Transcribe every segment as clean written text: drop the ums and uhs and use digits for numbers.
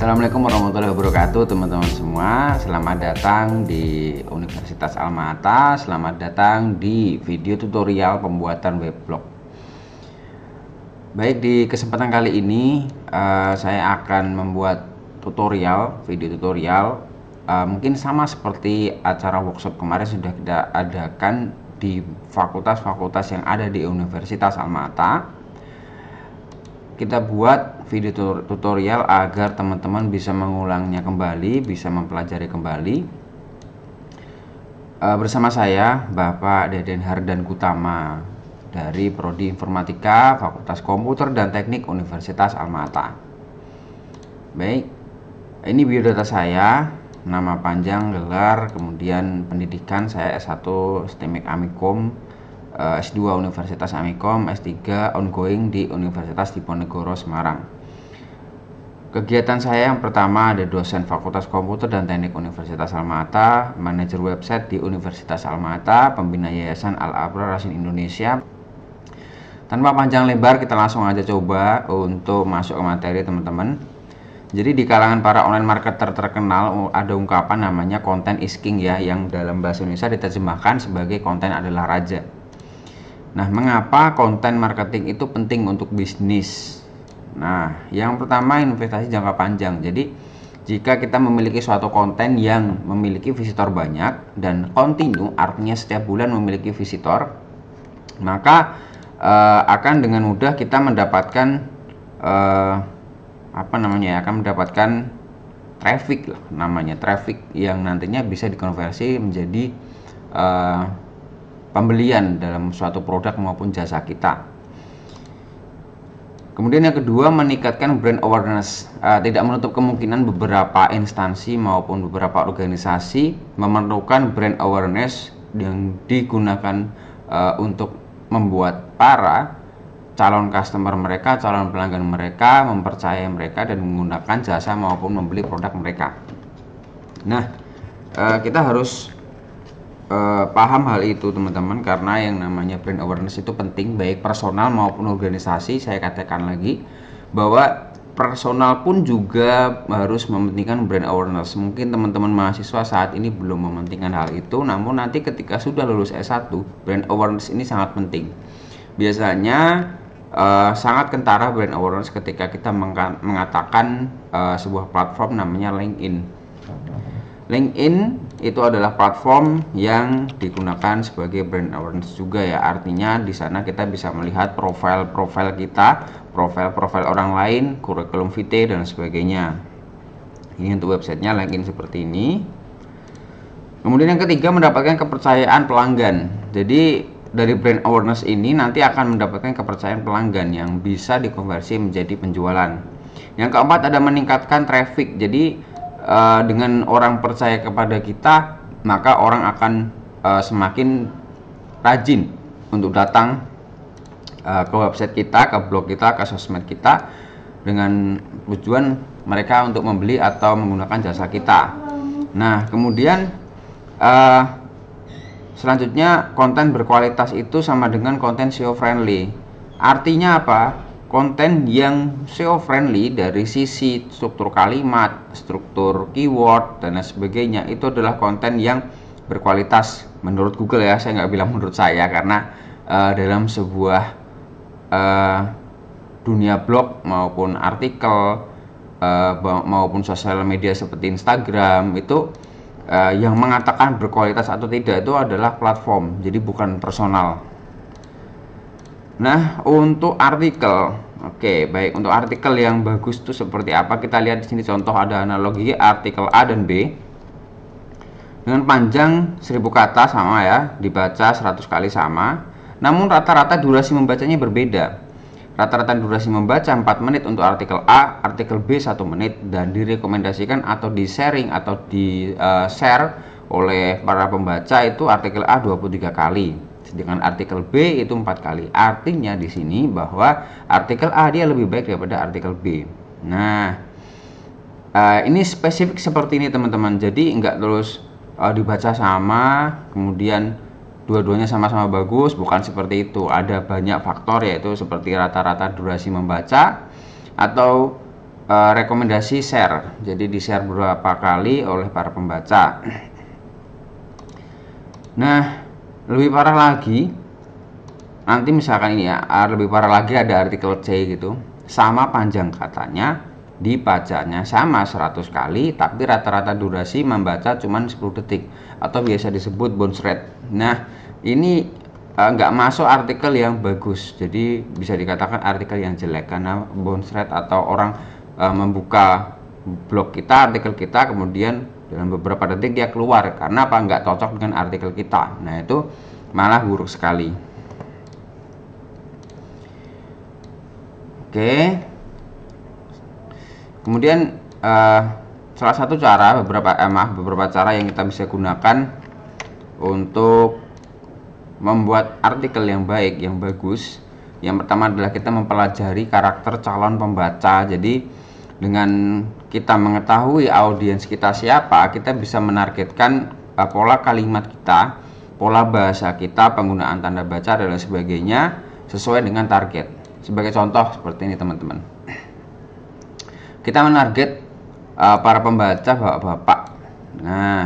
Assalamualaikum warahmatullahi wabarakatuh teman-teman semua. Selamat datang di Universitas Alma-Ata. Selamat datang di video tutorial pembuatan weblog. Baik, di kesempatan kali ini saya akan membuat video tutorial. Mungkin sama seperti acara workshop kemarin sudah kita adakan di fakultas-fakultas yang ada di Universitas Alma-Ata. Kita buat video tutorial agar teman-teman bisa mengulangnya kembali, bisa mempelajari kembali. Bersama saya Bapak Deden Hardan Kutama dari Prodi Informatika Fakultas Komputer dan Teknik Universitas Alma-Ata. Baik, ini biodata saya, nama panjang, gelar, kemudian pendidikan saya S1 STMIK Amikom, S2 Universitas Amikom, S3 ongoing di Universitas Diponegoro Semarang. Kegiatan saya yang pertama ada dosen Fakultas Komputer dan Teknik Universitas Alma-Ata, manajer website di Universitas Alma-Ata, pembina Yayasan Al-Abrar Rasin Indonesia. Tanpa panjang lebar, kita langsung aja coba untuk masuk ke materi teman-teman. Jadi di kalangan para online marketer terkenal ada ungkapan namanya content is king ya, yang dalam bahasa Indonesia diterjemahkan sebagai konten adalah raja. Nah, mengapa konten marketing itu penting untuk bisnis? Nah, yang pertama investasi jangka panjang. Jadi, jika kita memiliki suatu konten yang memiliki visitor banyak dan kontinu, artinya setiap bulan memiliki visitor, maka akan dengan mudah kita mendapatkan akan mendapatkan traffic lah, namanya traffic yang nantinya bisa dikonversi menjadi pembelian dalam suatu produk maupun jasa kita. Kemudian yang kedua, meningkatkan brand awareness. Tidak menutup kemungkinan beberapa instansi maupun beberapa organisasi memerlukan brand awareness yang digunakan untuk membuat para calon customer mereka, calon pelanggan mereka mempercayai mereka dan menggunakan jasa maupun membeli produk mereka. Nah, kita harus paham hal itu teman-teman, karena yang namanya brand awareness itu penting baik personal maupun organisasi. Saya katakan lagi bahwa personal pun juga harus mementingkan brand awareness. Mungkin teman-teman mahasiswa saat ini belum mementingkan hal itu, namun nanti ketika sudah lulus S1, brand awareness ini sangat penting. Biasanya sangat kentara brand awareness ketika kita mengatakan sebuah platform namanya LinkedIn. LinkedIn itu adalah platform yang digunakan sebagai brand awareness juga ya. Artinya di sana kita bisa melihat profil-profil kita, profil-profil orang lain, kurikulum vitae dan sebagainya. Ini untuk websitenya LinkedIn seperti ini. Kemudian yang ketiga, mendapatkan kepercayaan pelanggan. Jadi dari brand awareness ini nanti akan mendapatkan kepercayaan pelanggan yang bisa dikonversi menjadi penjualan. Yang keempat, ada meningkatkan traffic. Jadi dengan orang percaya kepada kita, maka orang akan semakin rajin untuk datang ke website kita, ke blog kita, ke sosmed kita, dengan tujuan mereka untuk membeli atau menggunakan jasa kita. Nah, kemudian selanjutnya, konten berkualitas itu sama dengan konten SEO friendly. Artinya apa? Konten yang SEO friendly dari sisi struktur kalimat, struktur keyword dan sebagainya, itu adalah konten yang berkualitas menurut Google ya. Saya nggak bilang menurut saya, karena dalam sebuah dunia blog maupun artikel maupun sosial media seperti Instagram itu yang mengatakan berkualitas atau tidak itu adalah platform, jadi bukan personal. Nah, untuk artikel, baik, untuk artikel yang bagus itu seperti apa? Kita lihat di sini contoh, ada analogi artikel A dan B dengan panjang 1000 kata sama ya, dibaca 100 kali sama. Namun rata-rata durasi membacanya berbeda. Rata-rata durasi membaca 4 menit untuk artikel A, artikel B 1 menit, dan direkomendasikan atau di-sharing atau di-share oleh para pembaca itu artikel A 23 kali. Sedangkan artikel B itu 4 kali. Artinya di sini bahwa artikel A dia lebih baik daripada artikel B. Nah, ini spesifik seperti ini teman-teman. Jadi enggak terus dibaca sama, kemudian dua-duanya sama-sama bagus, bukan seperti itu. Ada banyak faktor, yaitu seperti rata-rata durasi membaca, atau rekomendasi share, jadi di share beberapa kali oleh para pembaca. Nah, lebih parah lagi, nanti misalkan ini ya, lebih parah lagi ada artikel C gitu, sama panjang katanya, dibacanya sama 100 kali, tapi rata-rata durasi membaca cuma 10 detik, atau biasa disebut bounce rate. Nah, ini nggak masuk artikel yang bagus, jadi bisa dikatakan artikel yang jelek, karena bounce rate atau orang membuka blog kita, artikel kita, kemudian dalam beberapa detik dia keluar, karena apa? Nggak cocok dengan artikel kita. Nah, itu malah buruk sekali. Oke, kemudian salah satu cara, beberapa cara yang kita bisa gunakan untuk membuat artikel yang baik, yang bagus. Yang pertama adalah kita mempelajari karakter calon pembaca. Jadi dengan kita mengetahui audiens kita siapa, kita bisa menargetkan pola kalimat kita, pola bahasa kita, penggunaan tanda baca dan lain sebagainya sesuai dengan target. Sebagai contoh seperti ini teman-teman, kita menarget para pembaca bapak-bapak. Nah,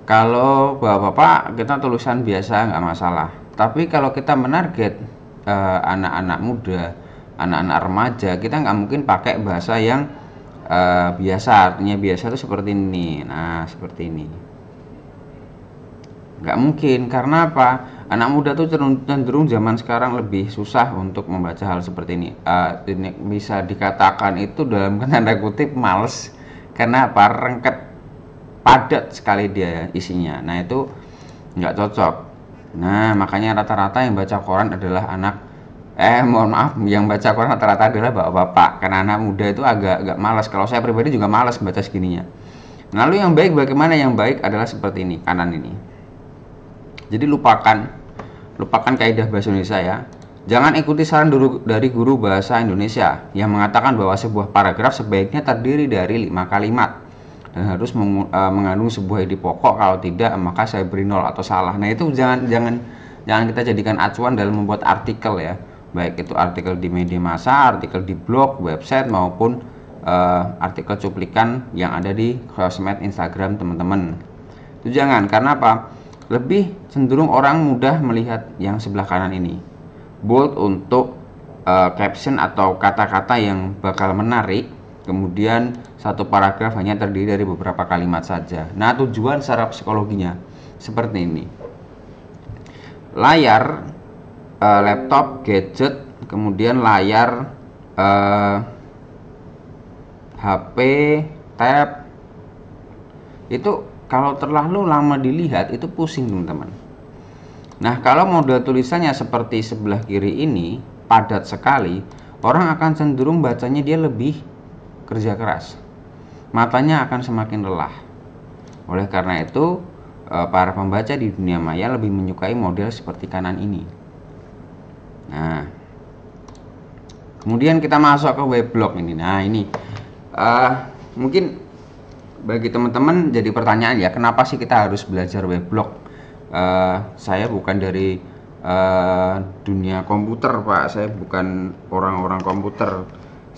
kalau bapak-bapak kita tulisan biasa nggak masalah, tapi kalau kita menarget anak-anak muda, anak-anak remaja, kita nggak mungkin pakai bahasa yang biasa. Artinya biasa itu seperti ini. Nah, seperti ini nggak mungkin. Karena apa? Anak muda tuh cenderung zaman sekarang lebih susah untuk membaca hal seperti ini. Ini bisa dikatakan itu dalam tanda kutip males, karena apa? Rengket, padat sekali dia isinya. Nah, itu nggak cocok. Nah, makanya rata-rata yang baca koran adalah yang baca koran rata-rata adalah bapak-bapak, karena anak muda itu agak malas. Kalau saya pribadi juga malas baca segininya. Lalu yang baik bagaimana? Yang baik adalah seperti ini, kanan ini. Jadi lupakan kaidah bahasa Indonesia ya. Jangan ikuti saran dari guru bahasa Indonesia yang mengatakan bahwa sebuah paragraf sebaiknya terdiri dari 5 kalimat dan harus mengandung sebuah ide pokok. Kalau tidak, maka saya beri 0 atau salah. Nah, itu jangan kita jadikan acuan dalam membuat artikel ya. Baik itu artikel di media massa, artikel di blog, website, maupun artikel cuplikan yang ada di sosmed Instagram teman-teman. Itu jangan, karena apa? Lebih cenderung orang mudah melihat yang sebelah kanan ini. Bold untuk caption atau kata-kata yang bakal menarik. Kemudian satu paragraf hanya terdiri dari beberapa kalimat saja. Nah, tujuan secara psikologinya seperti ini. Layar laptop, gadget, kemudian layar HP, tab, itu kalau terlalu lama dilihat itu pusing teman-teman. Nah, kalau model tulisannya seperti sebelah kiri ini padat sekali, orang akan cenderung bacanya dia lebih kerja keras, matanya akan semakin lelah. Oleh karena itu para pembaca di dunia maya lebih menyukai model seperti kanan ini. Nah, kemudian kita masuk ke weblog ini. Nah, ini mungkin bagi teman-teman jadi pertanyaan ya, kenapa sih kita harus belajar weblog? Saya bukan dari dunia komputer, Pak. Saya bukan orang-orang komputer.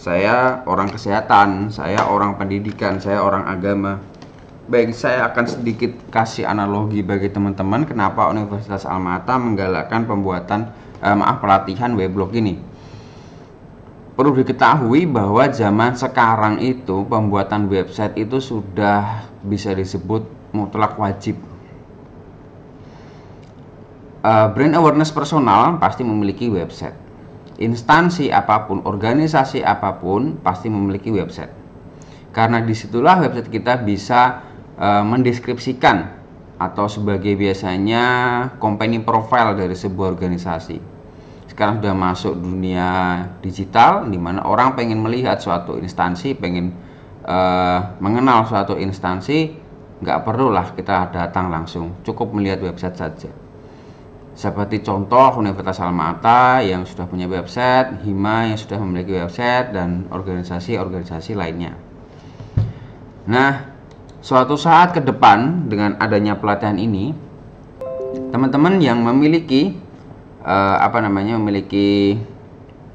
Saya orang kesehatan, saya orang pendidikan, saya orang agama. Baik, saya akan sedikit kasih analogi bagi teman-teman kenapa Universitas Alma-Ata menggalakkan pelatihan weblog ini. Perlu diketahui bahwa zaman sekarang itu pembuatan website itu sudah bisa disebut mutlak wajib. Brand awareness personal pasti memiliki website. Instansi apapun, organisasi apapun pasti memiliki website. Karena disitulah website kita bisa mendeskripsikan atau sebagai biasanya company profile dari sebuah organisasi. Sekarang sudah masuk dunia digital, di mana orang pengen melihat suatu instansi, pengen mengenal suatu instansi, nggak perlulah kita datang langsung, cukup melihat website saja. Seperti contoh Universitas Alma-Ata yang sudah punya website, Hima yang sudah memiliki website, dan organisasi-organisasi lainnya. Nah, suatu saat ke depan dengan adanya pelatihan ini, teman-teman yang memiliki memiliki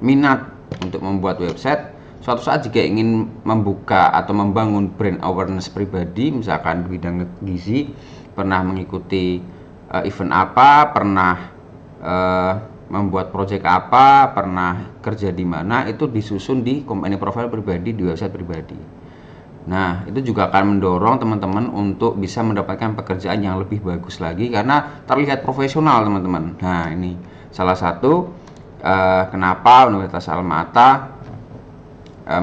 minat untuk membuat website suatu saat jika ingin membuka atau membangun brand awareness pribadi, misalkan di bidang gizi, pernah mengikuti event apa, pernah membuat proyek apa, pernah kerja di mana, itu disusun di company profile pribadi di website pribadi. Nah, itu juga akan mendorong teman-teman untuk bisa mendapatkan pekerjaan yang lebih bagus lagi karena terlihat profesional, teman-teman. Nah, ini salah satu kenapa Universitas Alma-Ata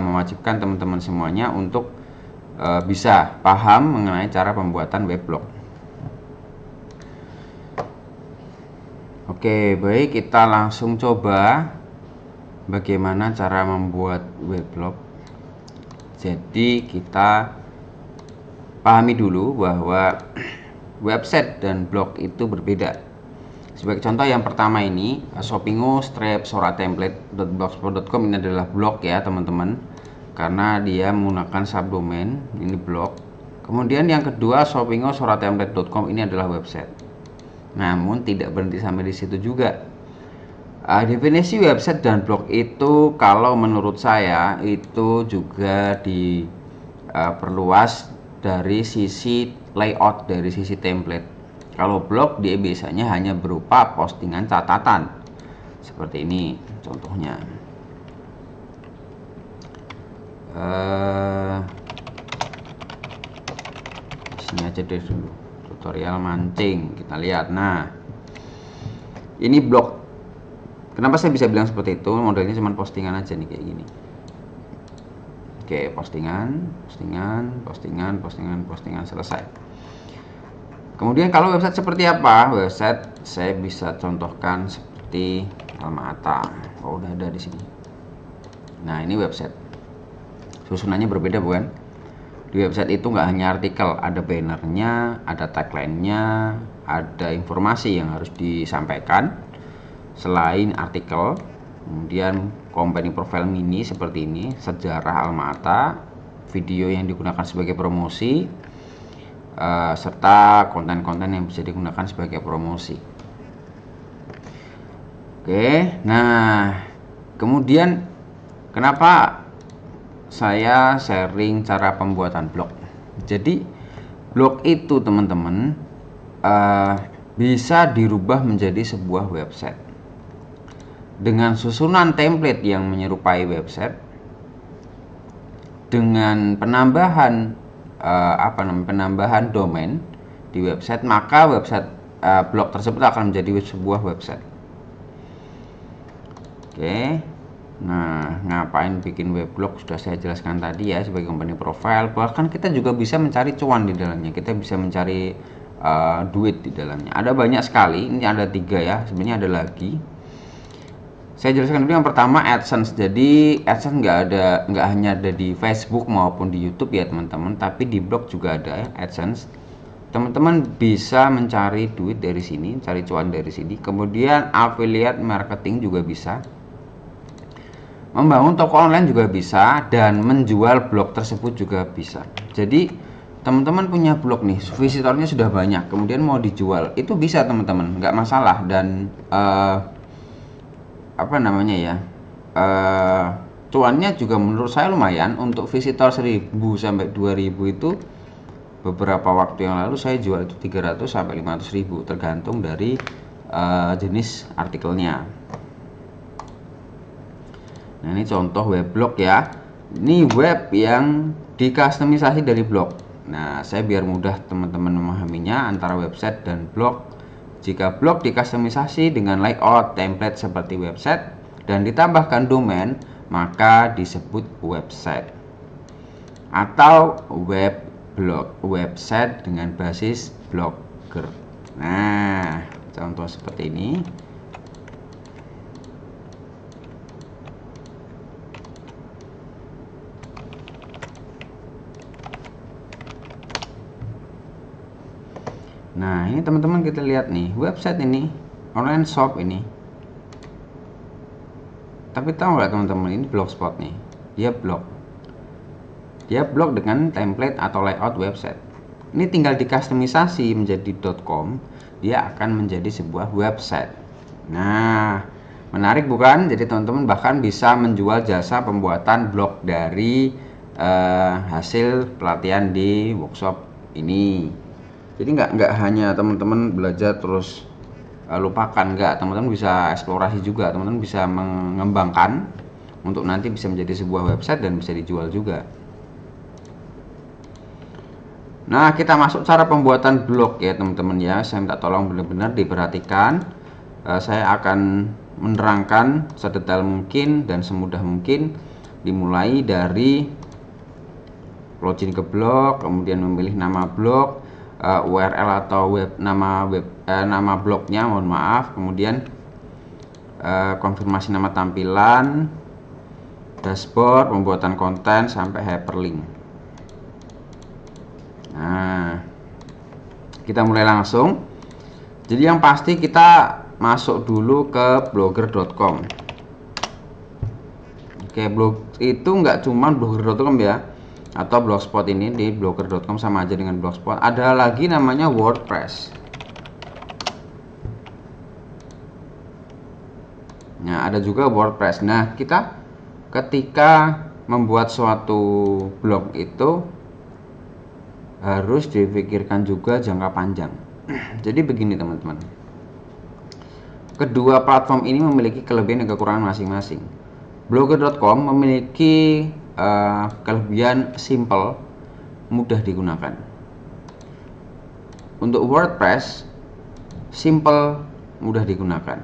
mewajibkan teman-teman semuanya untuk bisa paham mengenai cara pembuatan weblog. Oke, baik, kita langsung coba bagaimana cara membuat weblog. Jadi kita pahami dulu bahwa website dan blog itu berbeda. Sebagai contoh yang pertama ini, shopingo-soratemplate.blogspot.com ini adalah blog ya teman-teman, karena dia menggunakan subdomain, ini blog. Kemudian yang kedua, shopingo-soratemplate.com ini adalah website. Namun tidak berhenti sampai di situ juga. Definisi website dan blog itu kalau menurut saya itu juga diperluas dari sisi layout, dari sisi template. Kalau blog dia biasanya hanya berupa postingan catatan seperti ini contohnya. Sini aja deh dulu, tutorial mancing, kita lihat. Nah, ini blog. Kenapa saya bisa bilang seperti itu? Modelnya cuma postingan aja nih kayak gini. Oke, postingan selesai. Kemudian kalau website seperti apa? Website saya bisa contohkan seperti Alma-Ata. Oh, udah ada di sini. Nah, ini website. Susunannya berbeda bukan? Di website itu nggak hanya artikel, ada bannernya, ada tagline-nya, ada informasi yang harus disampaikan selain artikel. Kemudian company profile mini seperti ini, sejarah Alma-Ata, video yang digunakan sebagai promosi, serta konten-konten yang bisa digunakan sebagai promosi. Oke, nah kemudian kenapa saya sharing cara pembuatan blog? Jadi blog itu teman-teman bisa dirubah menjadi sebuah website dengan susunan template yang menyerupai website, dengan penambahan penambahan domain di website, maka website blog tersebut akan menjadi sebuah website. Oke, nah ngapain bikin weblog sudah saya jelaskan tadi ya, sebagai company profile. Bahkan kita juga bisa mencari cuan di dalamnya, kita bisa mencari duit di dalamnya. Ada banyak sekali, ini ada 3 ya, sebenarnya ada lagi. Saya jelaskan dulu yang pertama, AdSense. Jadi AdSense nggak hanya ada di Facebook maupun di YouTube ya teman-teman, tapi di blog juga ada ya, AdSense. Teman-teman bisa mencari duit dari sini, cari cuan dari sini. Kemudian affiliate marketing juga bisa, membangun toko online juga bisa, dan menjual blog tersebut juga bisa. Jadi teman-teman punya blog nih, visitornya sudah banyak, kemudian mau dijual, itu bisa teman-teman, nggak masalah. Dan cuannya juga menurut saya lumayan. Untuk visitor 1000 sampai 2000 itu beberapa waktu yang lalu saya jual itu 300 sampai 500 ribu tergantung dari jenis artikelnya. Nah, ini contoh weblog ya. Ini web yang dikustomisasi dari blog. Nah, saya biar mudah teman-teman memahaminya antara website dan blog. Jika blog dikustomisasi dengan layout template seperti website dan ditambahkan domain, maka disebut website. Atau website dengan basis blogger. Nah, contoh seperti ini. Nah, ini teman-teman kita lihat nih, website ini, online shop ini. Tapi tahu nggak teman-teman, ini blogspot nih. Dia blog dengan template atau layout website. Ini tinggal dikustomisasi menjadi .com, dia akan menjadi sebuah website. Nah, Menarik bukan? Jadi teman-teman bahkan bisa menjual jasa pembuatan blog dari hasil pelatihan di workshop ini. Jadi nggak hanya teman-teman belajar terus lupakan, nggak, teman-teman bisa eksplorasi juga, teman-teman bisa mengembangkan untuk nanti bisa menjadi sebuah website dan bisa dijual juga. Nah, kita masuk cara pembuatan blog ya teman-teman ya. Saya minta tolong benar-benar diperhatikan. Saya akan menerangkan sedetail mungkin dan semudah mungkin, dimulai dari login ke blog, kemudian memilih nama blog, URL atau nama blognya, mohon maaf, kemudian konfirmasi nama tampilan, dashboard, pembuatan konten sampai hyperlink. Nah, kita mulai langsung. Jadi yang pasti kita masuk dulu ke blogger.com. Oke, blog itu nggak cuma blogger.com ya, atau blogspot. Ini di blogger.com sama aja dengan blogspot. Ada lagi namanya WordPress. Nah, ada juga WordPress. Nah, kita ketika membuat suatu blog itu harus dipikirkan juga jangka panjang. Jadi begini teman-teman, kedua platform ini memiliki kelebihan dan kekurangan masing-masing. Blogger.com memiliki kelebihan simple, mudah digunakan. Untuk WordPress simple, mudah digunakan.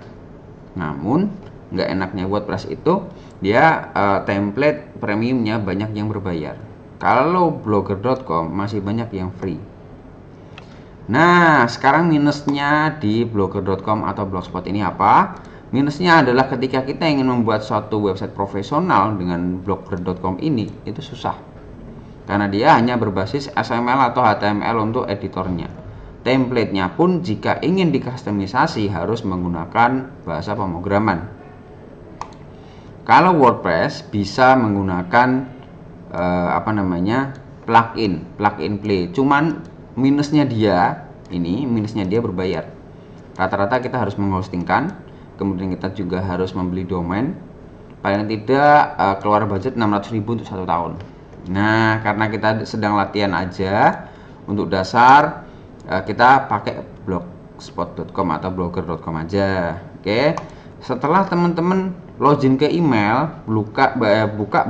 Namun nggak enaknya WordPress itu dia template premiumnya banyak yang berbayar. Kalau blogger.com masih banyak yang free. Nah, sekarang minusnya di blogger.com atau blogspot ini apa? Minusnya adalah ketika kita ingin membuat suatu website profesional dengan blogger.com ini, itu susah. Karena dia hanya berbasis XML atau HTML untuk editornya. Template-nya pun jika ingin dikustomisasi harus menggunakan bahasa pemrograman. Kalau WordPress bisa menggunakan plug-in play. Cuman minusnya dia berbayar. Rata-rata kita harus menghostingkan, kemudian kita juga harus membeli domain, paling tidak keluar budget 600.000 untuk 1 tahun. Nah, karena kita sedang latihan aja untuk dasar, kita pakai blogspot.com atau blogger.com aja. Oke. Setelah teman-teman login ke email, buka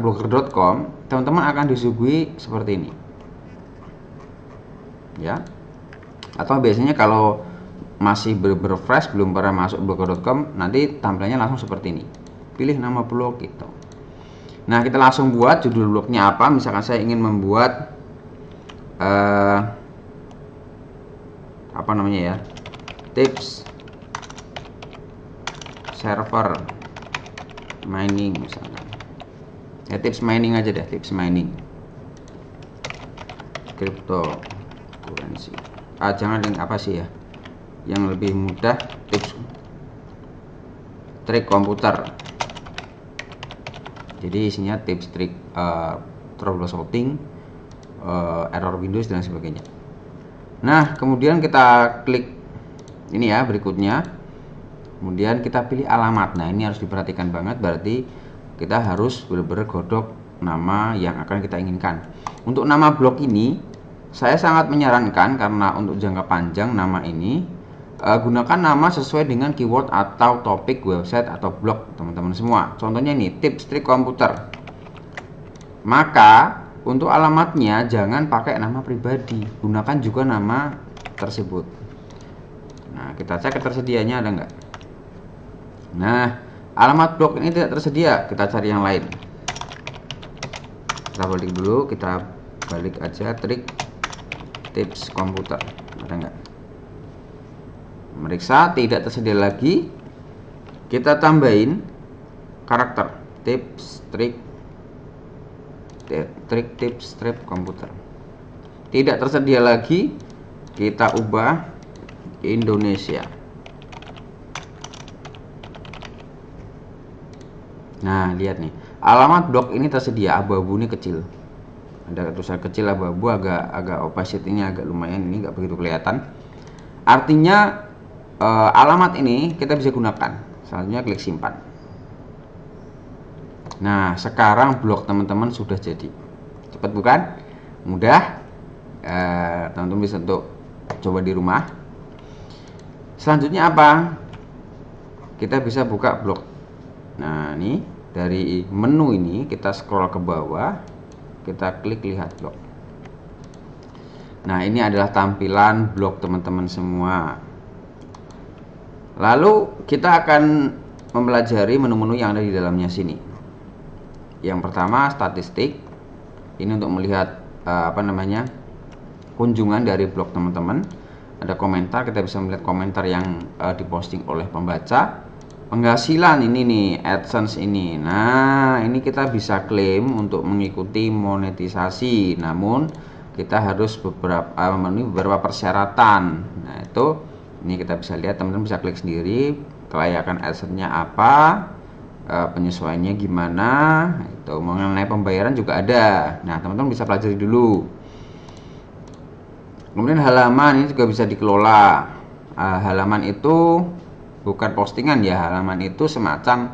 blogger.com, teman-teman akan disuguhi seperti ini ya. Atau biasanya kalau masih fresh, belum pernah masuk blogger.com, nanti tampilannya langsung seperti ini. Pilih nama blog gitu. Nah, kita langsung buat judul blognya apa. Misalkan saya ingin membuat tips server mining misalkan. Ya, tips mining aja deh, tips mining cryptocurrency. Jangan yang apa sih ya, yang lebih mudah, tips trik komputer. Jadi isinya tips trik troubleshooting, error Windows dan sebagainya. Nah, kemudian kita klik ini ya, berikutnya. Kemudian kita pilih alamat. Nah, ini harus diperhatikan banget, berarti kita harus benar-benar godok nama yang akan kita inginkan. Untuk nama blog ini saya sangat menyarankan, karena untuk jangka panjang nama ini gunakan nama sesuai dengan keyword atau topik website atau blog teman-teman semua. Contohnya ini, tips trik komputer. Maka untuk alamatnya jangan pakai nama pribadi, gunakan juga nama tersebut. Nah, kita cek ketersediaannya ada nggak. Nah, alamat blog ini tidak tersedia, kita cari yang lain. Kita balik dulu, kita balik aja trik tips komputer, ada nggak? Meriksa tidak tersedia lagi, kita tambahin karakter tips trik tips trik komputer. Tidak tersedia lagi, kita ubah Indonesia. Nah, lihat nih, alamat blog ini tersedia, abu-abu ini kecil, ada tulisan kecil abu-abu, agak opacity-nya agak lumayan, ini nggak begitu kelihatan. Artinya alamat ini kita bisa gunakan. Selanjutnya klik simpan. Nah, sekarang blog teman-teman sudah jadi. Cepat bukan? Mudah. Teman-teman bisa untuk coba di rumah. Selanjutnya apa? Kita bisa buka blog. Nah, ini dari menu ini kita scroll ke bawah, kita klik lihat blog. Nah, ini adalah tampilan blog teman-teman semua. Lalu kita akan mempelajari menu-menu yang ada di dalamnya sini. Yang pertama statistik. Ini untuk melihat kunjungan dari blog teman-teman. Ada komentar, kita bisa melihat komentar yang diposting oleh pembaca. Penghasilan ini nih, AdSense ini. Nah, ini kita bisa klaim untuk mengikuti monetisasi. Namun kita harus memenuhi beberapa persyaratan. Nah, itu ini kita bisa lihat, teman-teman bisa klik sendiri kelayakan AdSense-nya apa, penyesuaiannya gimana. Itu mengenai pembayaran juga ada. Nah, teman-teman bisa pelajari dulu. Kemudian halaman ini juga bisa dikelola. Halaman itu bukan postingan ya, halaman itu semacam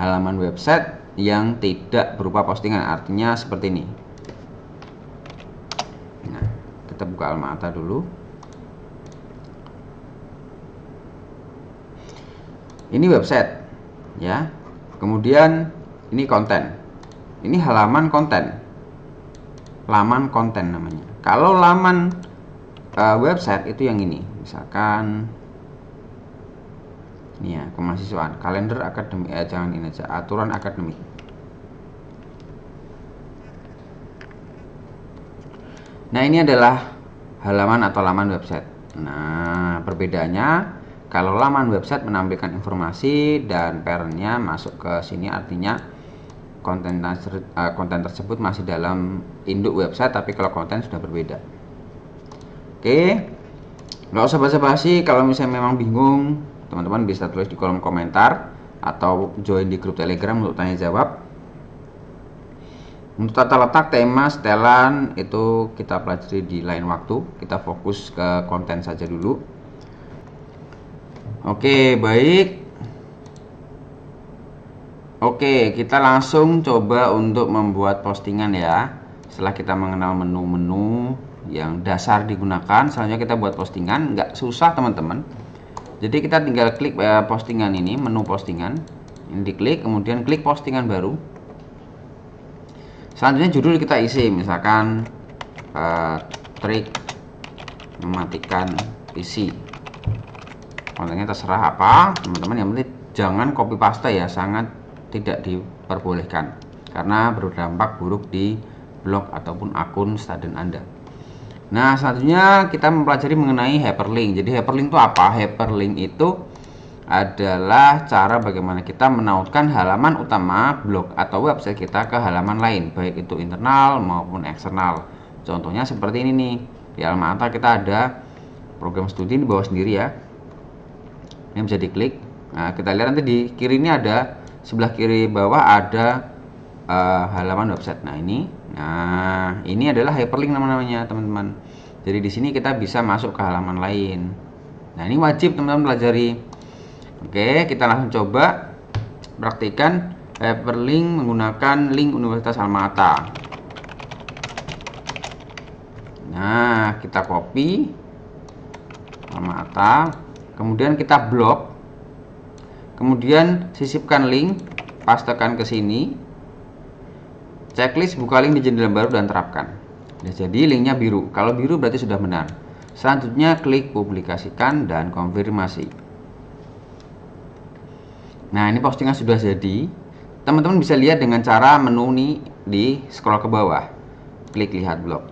halaman website yang tidak berupa postingan, artinya seperti ini. Nah, kita buka Almata dulu. Ini website ya. Kemudian ini konten. Ini halaman konten. Laman konten namanya. Kalau laman website itu yang ini, misalkan ini ya, kemahasiswaan, kalender akademik, jangan ini aja, aturan akademik. Nah, ini adalah halaman atau laman website. Nah, perbedaannya kalau laman website menampilkan informasi dan parentnya masuk ke sini, artinya konten tersebut masih dalam induk website, tapi kalau konten sudah berbeda. Oke, nggak usah basa-basi. Kalau misalnya memang bingung, teman-teman bisa tulis di kolom komentar atau join di grup Telegram untuk tanya jawab. Untuk tata letak, tema, setelan itu kita pelajari di lain waktu. Kita fokus ke konten saja dulu. Oke, baik. Oke, kita langsung coba untuk membuat postingan ya. Setelah kita mengenal menu-menu yang dasar digunakan, selanjutnya kita buat postingan. Nggak susah teman-teman. Jadi kita tinggal klik postingan ini, menu postingan. Ini diklik, kemudian klik postingan baru. Selanjutnya judul kita isi, misalkan trik mematikan PC. Kontennya terserah apa, teman-teman. Yang penting jangan copy paste ya, sangat tidak diperbolehkan karena berdampak buruk di blog ataupun akun student Anda. Nah, selanjutnya kita mempelajari mengenai hyperlink. Jadi hyperlink itu apa? Hyperlink itu adalah cara bagaimana kita menautkan halaman utama blog atau website kita ke halaman lain, baik itu internal maupun eksternal. Contohnya seperti ini nih. Di Almata kita ada program studi di bawah sendiri ya. Ini bisa diklik. Nah, kita lihat nanti di kiri ini ada, sebelah kiri bawah ada halaman website. Nah, ini adalah hyperlink namanya teman-teman. Jadi di sini kita bisa masuk ke halaman lain. Nah, ini wajib teman-teman pelajari. Oke, kita langsung coba praktikan hyperlink menggunakan link Universitas Almata. Nah, kita copy Almata, kemudian kita blok. Kemudian sisipkan link, pastekan ke sini. Checklist buka link di jendela baru dan terapkan. Nah, jadi linknya biru. Kalau biru berarti sudah benar. Selanjutnya klik publikasikan dan konfirmasi. Nah, ini postingan sudah jadi. Teman-teman bisa lihat dengan cara menu nih di scroll ke bawah. Klik lihat blog.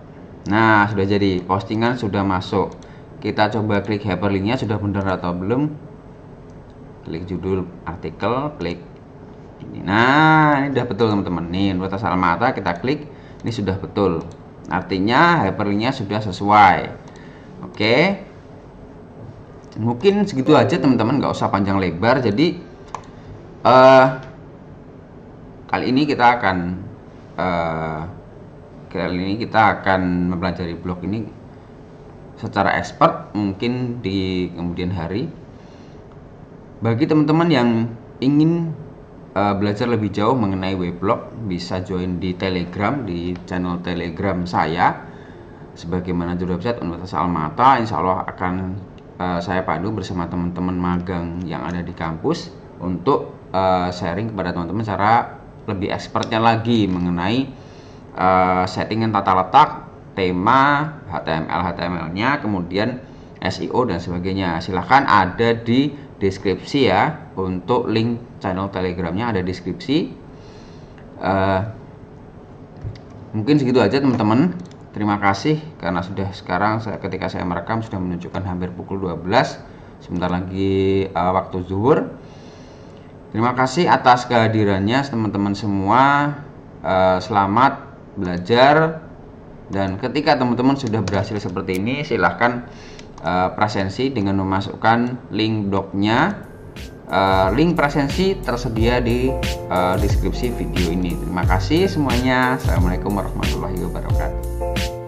Nah, sudah jadi. Postingan sudah masuk. Kita coba klik hyperlinknya sudah benar atau belum. Klik judul artikel, klik ini. Nah, ini sudah betul teman-teman. Nih, Universitas Almata kita klik, ini sudah betul. Artinya hyperlinknya sudah sesuai. Oke. Mungkin segitu aja teman-teman, nggak usah panjang lebar. Jadi kali ini kita akan mempelajari blog ini secara expert mungkin di kemudian hari. Bagi teman-teman yang ingin belajar lebih jauh mengenai weblog, bisa join di Telegram, di channel Telegram saya sebagai manajer website Universitas Almata. Insya Allah akan saya padu bersama teman-teman magang yang ada di kampus untuk sharing kepada teman-teman cara lebih expertnya lagi mengenai settingan tata letak, tema, HTML-nya, kemudian SEO dan sebagainya. Silahkan ada di deskripsi ya, untuk link channel Telegramnya ada deskripsi. Mungkin segitu aja teman-teman. Terima kasih karena sudah sekarang ketika saya merekam sudah menunjukkan hampir pukul 12. Sebentar lagi waktu zuhur. Terima kasih atas kehadirannya teman-teman semua. Selamat belajar, dan ketika teman-teman sudah berhasil seperti ini, silahkan presensi dengan memasukkan link doc-nya. Link presensi tersedia di deskripsi video ini. Terima kasih semuanya. Assalamualaikum warahmatullahi wabarakatuh.